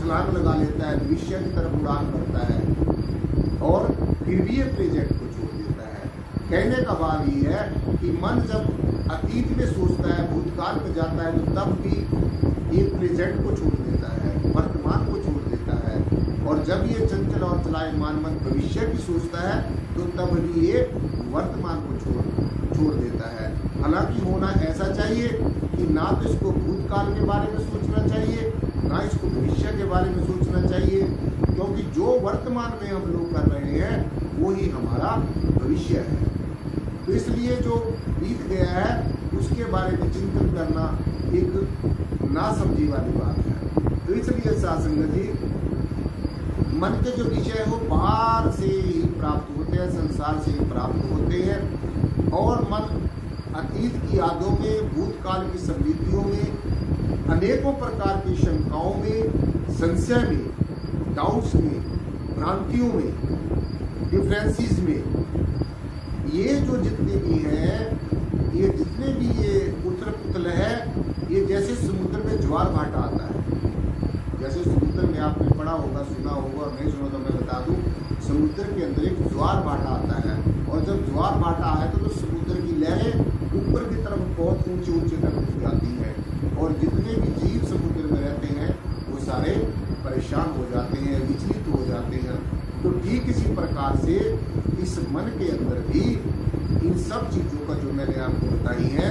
छलांग लगा लेता है, भविष्य की तरफ उड़ान भरता है और फिर भी ये प्रेजेंट को छोड़ देता है। कहने का भाव ये है कि मन जब अतीत में सोचता है, भूतकाल में जाता है, तो तब भी ये प्रेजेंट को छोड़ देता है, वर्तमान को छोड़ देता है। और जब ये चंचल और चलायमान मन भविष्य की सोचता है, तो तब भी ये वर्तमान को छोड़ देता है। हालांकि होना ऐसा चाहिए कि ना तो इसको भूतकाल के बारे में सोचना चाहिए, ना इसको भविष्य के बारे में सोचना चाहिए, क्योंकि जो वर्तमान में हम लोग कर रहे हैं वो ही हमारा भविष्य है। तो इसलिए जो बीत गया है उसके बारे में चिंतन करना एक नासमझी वाली बात है। तो इसलिए साधुसंगत जी, मन के जो विषय है वो बाहर से ही प्राप्त होते हैं, संसार से ही प्राप्त होते हैं। और मन अतीत की यादों में, भूतकाल की स्मृतियों में, अनेकों प्रकार की शंकाओं में, संशय में, डाउट्स में, भ्रांतियों में, डिफरेंसेस में, ये जो जितने भी हैं, ये जितने भी ये उथल पुथल है, ये जैसे समुद्र में ज्वार भाटा आता है। जैसे समुद्र में आपने पढ़ा होगा, सुना होगा, और नहीं सुना तो मैं बता दूं, समुद्र के अंदर एक ज्वार भाटा आता है, और जब ज्वार भाटा आए तो समुद्र की लहरें ऊपर की तरफ बहुत ऊंचे ऊंचे तक जाती हैं, और जितने भी जीव समुद्र में रहते हैं वो सारे परेशान हो जाते हैं, विचलित हो जाते हैं। तो ठीक इसी प्रकार से इस मन के अंदर भी इन सब चीज़ों का जो मैंने आपको बताई है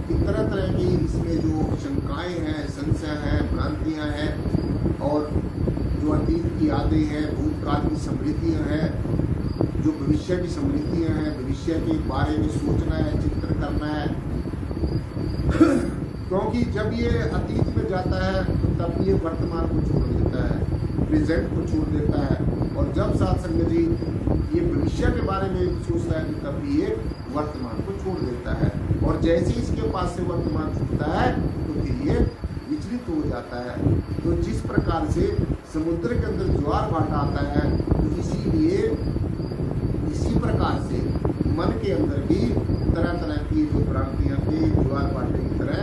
कि तरह तरह की इसमें जो शंकाएं हैं, संशय हैं, भ्रांतियां हैं, और जो अतीत की यादें हैं, भूतकाल की स्मृतियां हैं, जो भविष्य की स्मृतियां हैं, भविष्य के बारे में सोचना है, चिंतन करना है। क्योंकि जब ये अतीत में जाता है तो तब ये वर्तमान को छोड़ देता है, प्रेजेंट को छोड़ देता है, और जब साधुसंगत जी ये भविष्य के बारे में सोचता है तो तब भी ये वर्तमान को छोड़ देता है। और जैसे इसके पास से वर्तमान छूटता है तो फिर ये विचलित हो जाता है। तो जिस प्रकार से समुद्र के अंदर ज्वार भाटा आता है, तो इसीलिए इसी प्रकार से मन के अंदर भी तरह तरह की जो भ्रांतियां के ज्वार भाटे की तरह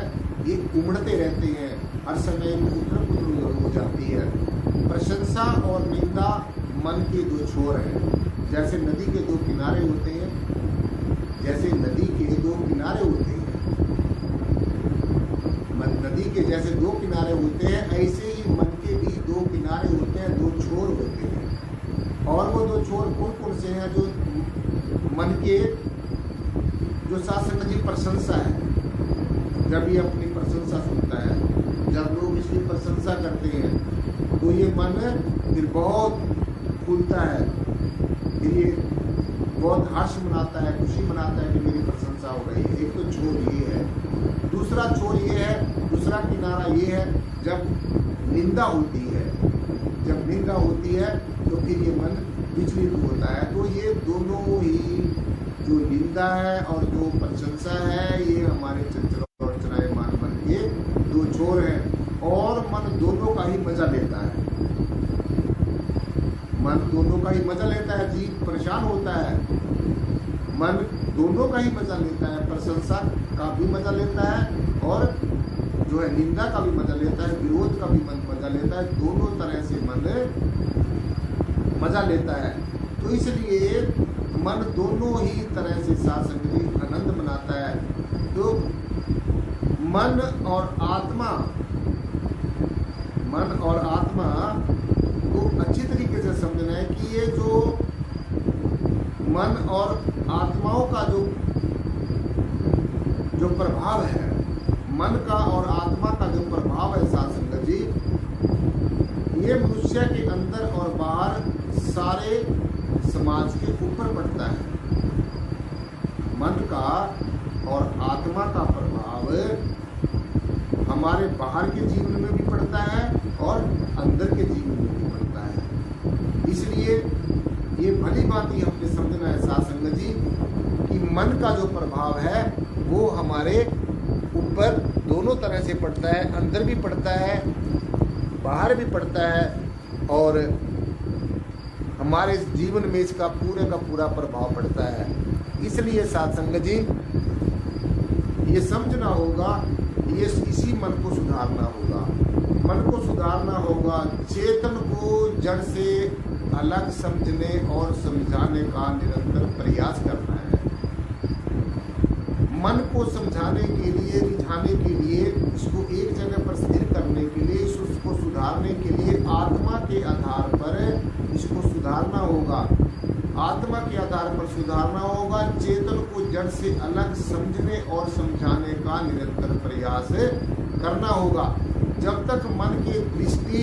ये उमड़ते रहते हैं, हर समय उथल पुथल हो जाती है। प्रशंसा और निंदा मन के दो छोर हैं। जैसे नदी के दो किनारे होते हैं, जैसे नदी के दो किनारे होते हैं, नदी के जैसे दो किनारे होते हैं, ऐसे ही मन के भी दो किनारे होते हैं, दो छोर होते हैं। और वो दो छोर कौन कौन से हैं? जो मन के जो साधुसंगत जी प्रशंसा है, जब ये अपनी प्रशंसा सुनता है, जब लोग इसकी प्रशंसा करते हैं तो ये मन फिर बहुत फूलता है, फिर ये बहुत हर्ष मनाता है, खुशी मनाता है कि मेरी प्रशंसा हो रही है। एक तो छोर ये है। दूसरा छोर ये है, दूसरा किनारा ये है, जब निंदा होती है, जब निंदा होती है तो फिर ये मन विचलित होता है। तो ये दोनों ही, जो निंदा है और जो प्रशंसा है, ये हमारे चंचल और चलायमान मन के दो छोर हैं, और मन दोनों का ही मजा लेता है। मन दोनों का ही मजा लेता है, जीव परेशान होता है, मन दोनों का ही मजा लेता है, प्रशंसा का भी मजा लेता है और जो है निंदा का भी मजा लेता है, विरोध का भी मन मजा लेता है। दोनों तरह से मन मजा लेता है। तो इसलिए मन दोनों ही तरह से साधुसंगत आनंद मनाता है। तो मन और आत्मा को अच्छी तरीके से समझना है कि ये जो मन और आत्माओं का जो प्रभाव है, मन का और आत्मा का जो प्रभाव है साधुसंगत जी, ये मनुष्य के अंदर और बाहर सारे समाज के ऊपर पड़ता है। मन का और आत्मा का प्रभाव हमारे बाहर के जीवन में भी पड़ता है और अंदर के जीवन में भी पड़ता है। इसलिए ये भली बात ही हमने समझना है साधुसंगत जी कि मन का जो प्रभाव है वो हमारे ऊपर दोनों तरह से पड़ता है, अंदर भी पड़ता है, बाहर भी पड़ता है, और हमारे जीवन में इसका पूरे का पूरा प्रभाव पड़ता है। इसलिए साधुसंगत जी ये समझना होगा, ये इसी मन को सुधारना होगा। मन को सुधारना होगा, चेतन को जड़ से अलग समझने और समझाने का निरंतर प्रयास करना है। मन को समझाने के लिए, रिझाने के लिए, इसको एक जगह पर स्थिर करने के लिए, उसको सुधारने के लिए आत्मा के आधार पर इसको सुधारना होगा। आत्मा के आधार पर सुधारना होगा। चेतन को जड़ से अलग समझने और समझाने का निरंतर प्रयास करना होगा। जब तक मन के दृष्टि,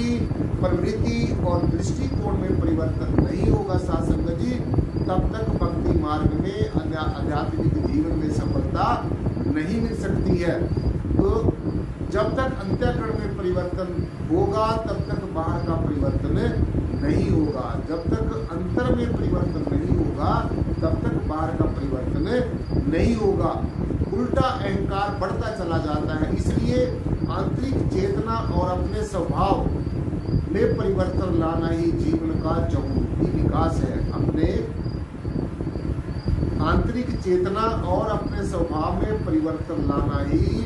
प्रवृत्ति और दृष्टिकोण में परिवर्तन नहीं होगा साध संगत जी, तब तक भक्ति मार्ग में, आध्यात्मिक जीवन में सफलता नहीं मिल सकती है। तो जब तक अंतःकरण में परिवर्तन होगा तब तक बाहर का परिवर्तन नहीं होगा। जब तक अंतर में परिवर्तन नहीं होगा तब तक बाहर का परिवर्तन नहीं होगा। उल्टा अहंकार बढ़ता चला जाता है। इसलिए आंतरिक चेतना और अपने स्वभाव में परिवर्तन लाना ही जीवन का चहुमुखी विकास है। अपने आंतरिक चेतना और अपने स्वभाव में परिवर्तन लाना ही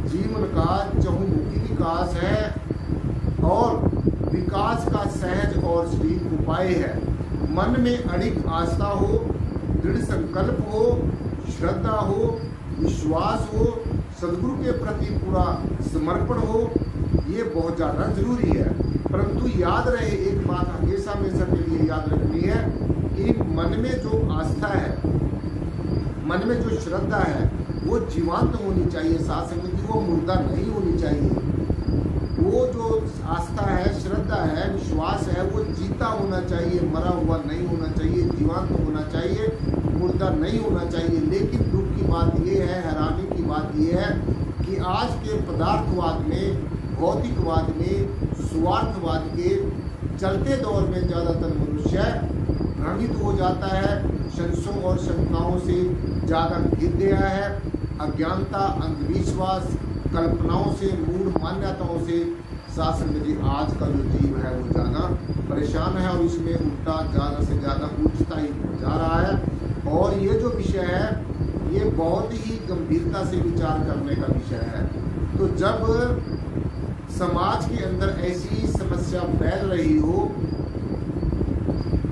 जीवन का चहुमुखी विकास है और विकास का सहज और सटीक उपाय है। मन में अड़िग आस्था हो, दृढ़ संकल्प हो, श्रद्धा हो, विश्वास हो, सदगुरु के प्रति पूरा समर्पण हो, ये बहुत ज़्यादा जरूरी है। परंतु याद रहे, एक बात हमेशा के लिए याद रखनी है कि मन में जो आस्था है, मन में जो श्रद्धा है, वो जीवंत होनी चाहिए साध संगत जी, वो मुर्दा नहीं होनी चाहिए। वो जो आस्था है, श्रद्धा है, विश्वास है, वो जीता होना चाहिए, मरा हुआ नहीं होना चाहिए, जीवंत होना चाहिए, मुर्दा नहीं होना चाहिए। लेकिन दुख की बात ये है, हैरानी की बात ये है कि आज के पदार्थवाद में, भौतिकवाद में, स्वार्थवाद के चलते दौर में ज़्यादातर मनुष्य भ्रमित हो जाता है, संशयों और शंकाओं से ज़्यादा घिर गया है। अज्ञानता, अंधविश्वास, कल्पनाओं से, मूढ़ मान्यताओं से साध संगत जी आज का जो जीव है वो ज़्यादा परेशान है और इसमें उल्टा ज़्यादा से ज़्यादा उच्चता ही जा रहा है। और ये जो विषय है ये बहुत ही गंभीरता से विचार करने का विषय है। तो जब समाज के अंदर ऐसी समस्या फैल रही हो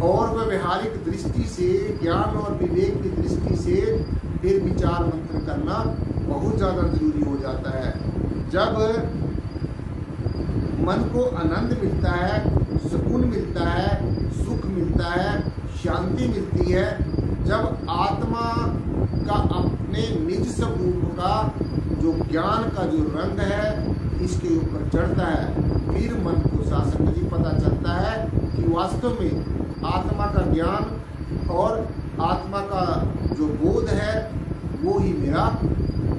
और व्यवहारिक दृष्टि से, ज्ञान और विवेक की दृष्टि से फिर विचार मंथन करना बहुत ज़्यादा जरूरी हो जाता है। जब मन को आनंद मिलता है, सुकून मिलता है, सुख मिलता है, शांति मिलती है, जब आत्मा का अपने निज स्वरूप का जो ज्ञान का जो रंग है इसके ऊपर चढ़ता है, फिर मन को साध संगत जी पता चलता है कि वास्तव में आत्मा का ज्ञान और आत्मा का जो बोध है वो ही मेरा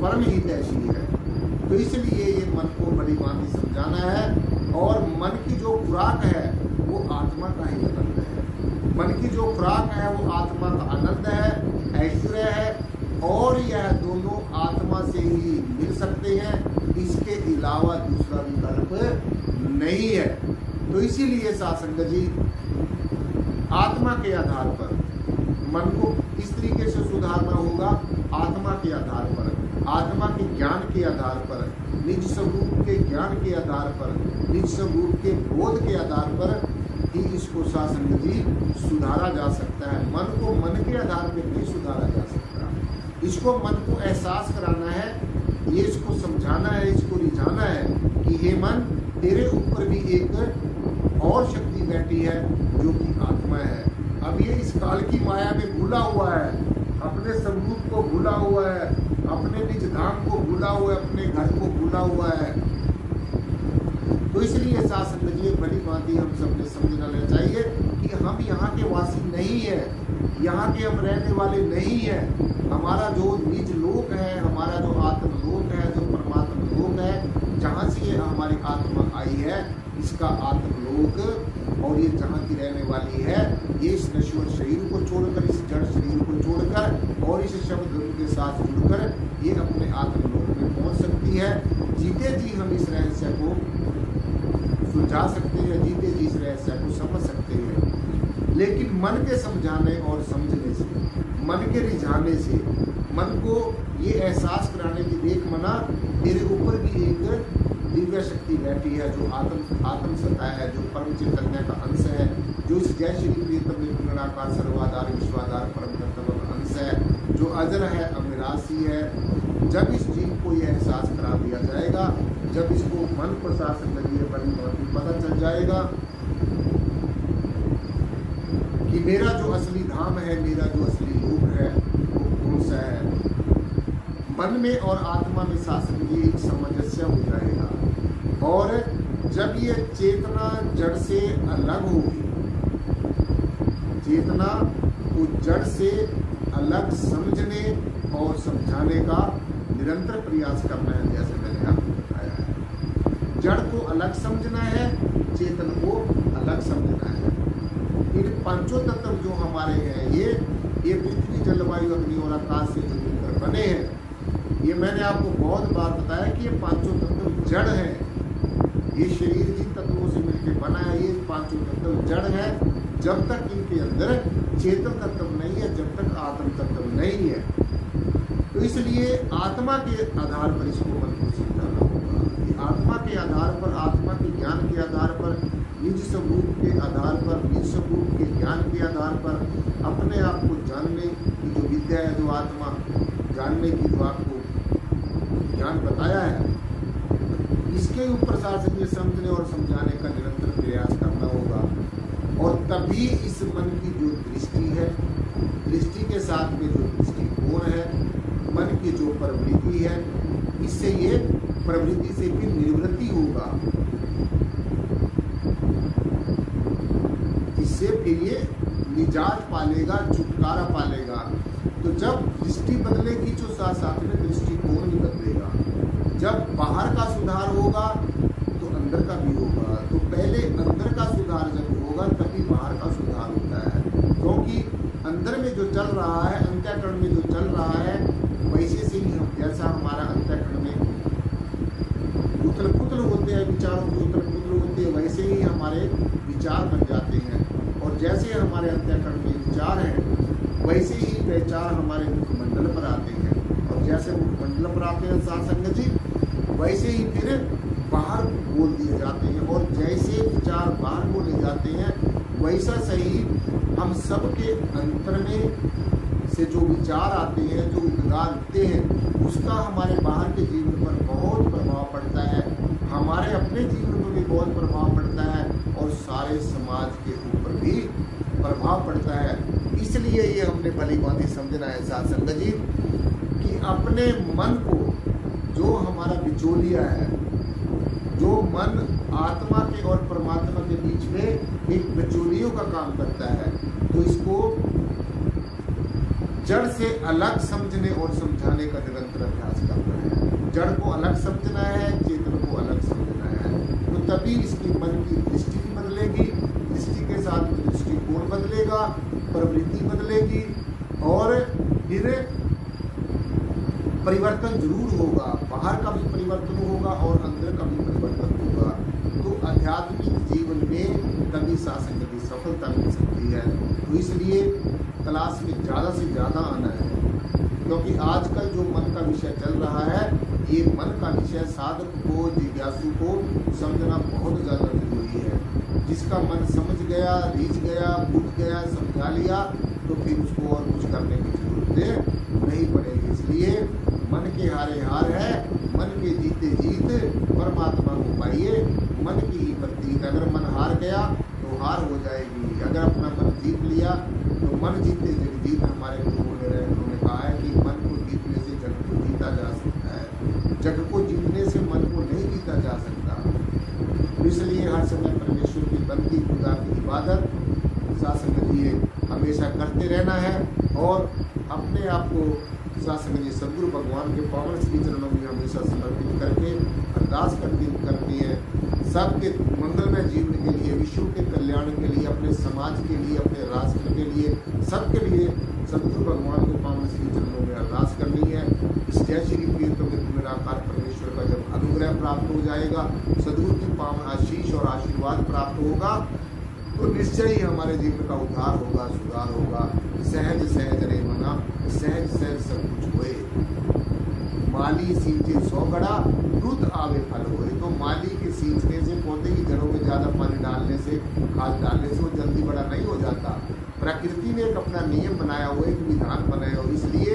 परम हितैषी है। तो इसलिए ये मन को बड़ी भांति समझाना है। और मन की जो खुराक है वो आत्मा का ही आनंद है। मन की जो खुराक है वो आत्मा का आनंद है, ऐश्वर्य है, और यह दोनों आत्मा से ही मिल सकते हैं। इसके अलावा दूसरा विकल्प नहीं है। तो इसीलिए साध संगत जी आत्मा के आधार पर मन को इस तरीके से सुधारना होगा, आत्मा के आधार पर, आत्मा के ज्ञान के आधार पर, निज स्वरूप के ज्ञान के आधार पर, निज स्वरूप के बोध के आधार पर ही इसको साध संगत जी सुधारा जा सकता है। मन को मन के आधार पर नहीं सुधारा जा सकता। इसको मन को एहसास कराना है, ये इसको समझाना है, इसको रिझाना है कि हे मन, तेरे ऊपर भी एक और शक्ति बैठी है जो कि आत्मा है। अब ये इस काल की माया में भूला हुआ है, अपने स्वरूप को भूला हुआ है, अपने निज धाम को भूला हुआ है, अपने घर को भूला हुआ है। तो इसलिए साथ समझिए, बड़ी बात ही हम सबने समझ लेना चाहिए कि हम यहाँ के वासी नहीं है, यहाँ के हम रहने वाले नहीं है। हमारा जो निज लोक है, हमारा जो आत्मलोक है, जो परमात्मा लोक है, जहाँ से ये हमारी आत्मा आई है, इसका आत्मलोक और ये जहाँ की रहने वाली है, ये इस नश्वर शरीर को छोड़कर, इस जड़ शरीर को छोड़कर और इस शब्द धर्म के साथ जुड़कर ये अपने आत्मलोक में पहुँच सकती है। जीते जी हम इस रहस्य को सुलझा सकते हैं, जीते जी इस रहस्य को समझ सकते हैं। लेकिन मन के समझाने और समझने से, मन के रिझाने से, मन को ये एहसास कराने की देख मना, तेरे ऊपर भी एक दिव्य दिव्य शक्ति बैठी है, जो आत्म सत्ता है, जो परम चैतन्य का अंश है, जो इस जय श्री प्रियतम निर्गुणाकार सर्वाधार विश्वाधार परम तत्व का अंश है, जो अजर है, अविनाशी है। जब इस जीव को यह एहसास करा दिया जाएगा, जब इसको मन प्रशासन लगी बनी पता चल जाएगा कि मेरा जो असली धाम है, मेरा जो असली लोक है वो कौन सा है, मन में और आत्मा में शासन की एक सामंजस्य हो जाएगा। और जब ये चेतना जड़ से अलग होगी, चेतना को जड़ से अलग समझने और समझाने का निरंतर प्रयास करना है, जैसे मैंने आपको बताया है। जड़ को अलग समझना है, चेतन को अलग समझना है। इन पांचों तत्व जो हमारे हैं, ये पृथ्वी जलवायु अग्नि और आकाश से जो मिलकर बने हैं, ये मैंने आपको बहुत बार बताया कि ये पांचों तत्व जड़ हैं। ये शरीर जिन तत्वों से मिलकर बना है, ये पांचों तत्व जड़ है। जब तक इनके अंदर चेतन तत्व नहीं है, जब तक आत्म तत्व नहीं है, तो इसलिए आत्मा के आधार पर इसको मन को समझाना होगा। ये आत्मा के आधार पर, आत्मा के ज्ञान के आधार पर, निज स्वरूप के आधार पर, निज स्वरूप के ज्ञान के आधार पर, अपने आप को जानने की जो विद्या है, जो आत्मा जानने की जो आपको ज्ञान बताया है, इसके ऊपर शासन ये समझने और समझाने का निरंतर प्रयास करना होगा। और तभी इस मन की जो दृष्टि है, दृष्टि के साथ में जो दृष्टिकोण है, मन की जो प्रवृत्ति है, इससे ये प्रवृत्ति से भी निवृत्ति होगा, इससे फिर ये निजात पालेगा, छुटकारा पालेगा। तो जब दृष्टि बदलेगी, जो साथ में दृष्टिकोण भी बदलेगा। जब बाहर का सुधार होगा तो अंदर का भी होगा। तो पहले अंदर का सुधार जब होगा तभी बाहर का सुधार होता है, क्योंकि अंदर में जो चल रहा है, अंतःकरण में जो चल रहा है, वैसे से ही हम, जैसा हमारा अंतःकरण में उथल पुथल होते हैं, विचारों की उथल पुथल होती है, वैसे ही हमारे विचार बन जाते हैं। और जैसे हमारे अंतःकरण में विचार हैं, वैसे ही विचार हमारे मुखमंडल पर आते हैं। और जैसे मुखमंडल पर आते हैं साथ संगत जी, वैसे ही फिर बाहर बोल दिए जाते हैं। और जैसे विचार बाहर बोले जाते हैं, वैसा सही हम सबके अंतर में से जो विचार आते हैं, जो उद्गार उठते हैं, उसका हमारे बाहर के जीवन पर बहुत प्रभाव पड़ता है, हमारे अपने जीवन पर भी बहुत प्रभाव पड़ता है, और सारे समाज के ऊपर भी प्रभाव पड़ता है। इसलिए ये हमने भली भांति समझना है साथ संगत जी कि अपने मन को, जो हमारा बिचौलिया है, जो मन आत्मा के और परमात्मा के बीच में एक बिचौलियों का काम करता है, तो इसको जड़ से अलग समझने और समझाने का निरंतर अभ्यास करना है। जड़ को अलग समझना है, चेतन को अलग समझना है, तो तभी इसकी मन की दृष्टि भी बदलेगी, दृष्टि के साथ दृष्टिकोण बदलेगा, प्रवृत्ति बदलेगी, और फिर परिवर्तन जरूर होगा। बाहर का भी परिवर्तन होगा और अंदर का भी परिवर्तन होगा। तो आध्यात्मिक जीवन में तभी शासन की सफलता मिल सकती है। तो इसलिए क्लास में ज़्यादा से ज़्यादा आना है, क्योंकि आजकल जो मन का विषय चल रहा है, ये मन का विषय साधक को, जिज्ञासु को समझना बहुत ज़्यादा जरूरी है। जिसका मन समझ गया, रीझ गया, बुझ गया, समझा लिया, तो फिर उसको और कुछ करने की जरूरत नहीं पड़ेगी। इसलिए मन के हारे हार है, मन के जीते जीत, परमात्मा को पाइए, मन की ही प्रतीक। अगर मन हार गया तो हार हो जाएगी, अगर अपना मन जीत लिया तो मन जीते जग जीत। हमारे गुरुओं ने कहा है कि मन को जीतने से जग को जीता जा सकता है, जग को जीतने से मन को नहीं जीता जा सकता। तो इसलिए हर समय परमेश्वर की बंदी, खुदा की इबादत शासन दिए हमेशा करते रहना है, और अपने आप को शासन जी सदगुरु भगवान के पावन श्री चरणों में हमेशा समर्पित करके अरदास करती है सबके मंगलमय जीवन के लिए, विश्व के कल्याण के लिए, अपने समाज के लिए, अपने राष्ट्र के लिए, सबके लिए सदगुरु भगवान के पावन श्री चरणों में अरदास करनी है। इस जय श्री प्रियतम निराकार परमेश्वर का जब अनुग्रह प्राप्त हो जाएगा, सदगुरु की पावन आशीष और आशीर्वाद प्राप्त होगा, तो निश्चय ही हमारे जीवन का उद्धार होगा, सुधार होगा। सहज सहज रे मना, सहज सहज सब कुछ होए। माली सींचे 100 गड़ा रुत आवे फल होए। तो माली के सींचने से, पौधे की जड़ों में ज़्यादा पानी डालने से, खाद डालने से वो जल्दी बड़ा नहीं हो जाता। प्रकृति ने एक अपना नियम बनाया हुआ, एक विधान बनाया हुआ, इसलिए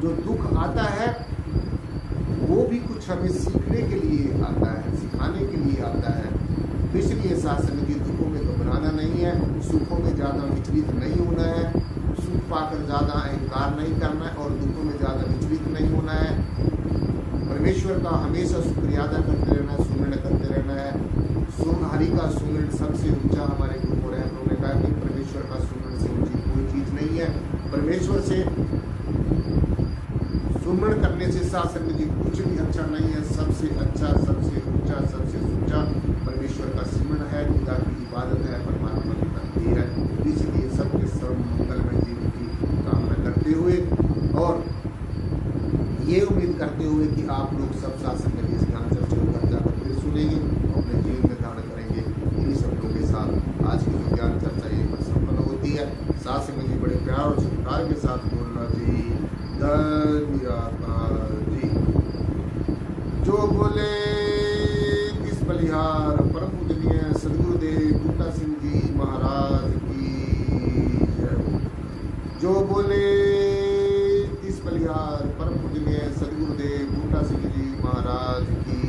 जो दुख आता है वो भी कुछ हमें सीखने के लिए आता है, सिखाने के लिए आता है। तो इसलिए शास्त्र की दुखों में घबराना नहीं है, सुखों में ज़्यादा विचलित नहीं होना है, सुख पाकर ज़्यादा अहंकार नहीं करना है और दुखों में ज़्यादा विचलित नहीं होना है। परमेश्वर का हमेशा शुक्रिया अदा करते रहना है, सुमिरन करते रहना है। हरि का सुमिरन सबसे ऊंचा, हमारे गुरु रहमों ने कहा कि परमेश्वर का सुमिरन से ऊंची कोई चीज़ नहीं है। परमेश्वर से सुमिरन करने से शास्त्र में जी कुछ भी अच्छा नहीं है। सबसे अच्छा, सबसे ऊंचा, सबसे ऊंचा परमेश्वर का सिमरन है, खुदा की इबादत है, परमात्मा की भक्ति है। इसलिए सबके सर्व मंगलमय जीवन की कामना करते हुए और ये उम्मीद करते हुए कि आप लोग सब शास्त्र में इस ज्ञान चर्चा को घर जाकर फिर सुनेंगे, अपने जीवन में धारण करेंगे। इन्हीं शब्दों के साथ आज की जो ज्ञान चर्चा ये पर संपन्न होती है। शास्त्र में जी बड़े प्यार और सत्कार के साथ बोलना जी निराकार जी। जो बोले किस बलिहार परम पूजनीय सदगुरुदेव बूटा सिंह जी महाराज की जय हो। जो बोले किस बलिहार परम पूजनीय सदगुरुदेव बूटा सिंह जी महाराज की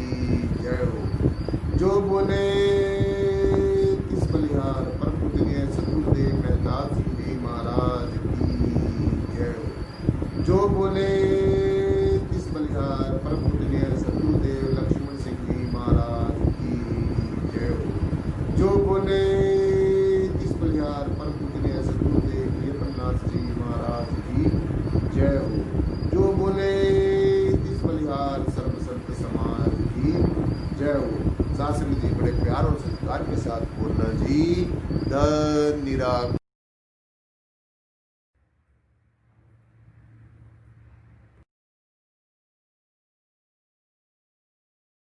जय हो। जो बोले किस बलिहार परम पूजनीय सदगुरुदेव मेहताब सिंह जी महाराज की जय हो। जो बोले किस बलिहार परम पूजनीय सदगुरुदेव लक्ष्मण सिंह जी महाराज की जय हो। जो बोले किस बलिहार परम पूजनीय सदगुरुदेव प्रियपन्नाथ जी महाराज की जय हो। जो बोले किस बलिहार सर्व संत समाज की जय हो। शास्त्र जी बड़े प्यार और सत्कार के साथ बोलना जी धन निराकार।